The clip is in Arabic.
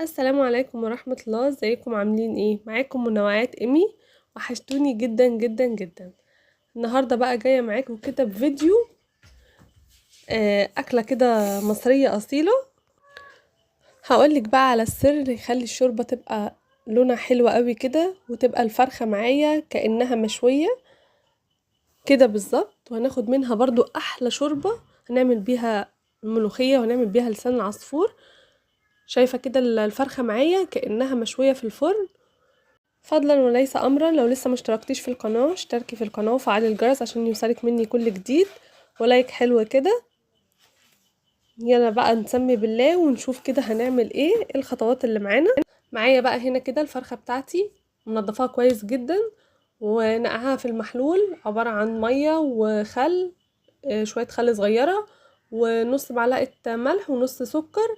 السلام عليكم ورحمة الله، ازيكم عاملين ايه؟ معاكم منوعات ايمي. وحشتوني جدا جدا جدا. النهاردة بقى جاية معاكم كده بفيديو أكلة كده مصرية أصيلة. هقولك بقى على السر يخلي الشوربة تبقى لونها حلو قوي كده، وتبقى الفرخة معايا كأنها مشوية كده بالظبط. وهناخد منها برضو أحلى شوربة، هنعمل بيها الملوخية وهنعمل بيها لسان العصفور. شايفة كده الفرخة معايا كأنها مشوية في الفرن. فضلا وليس امرا، لو لسه مشتركتيش في القناه اشتركي في القناه وفعلي الجرس عشان يوصلك مني كل جديد، ولايك حلو كده. يلا بقى نسمي بالله ونشوف كده هنعمل ايه الخطوات اللي معايا بقى هنا كده الفرخه بتاعتي منضفاها كويس جدا، ونقعها في المحلول عباره عن ميه وخل، شويه خل صغيره ونص معلقه ملح ونص سكر.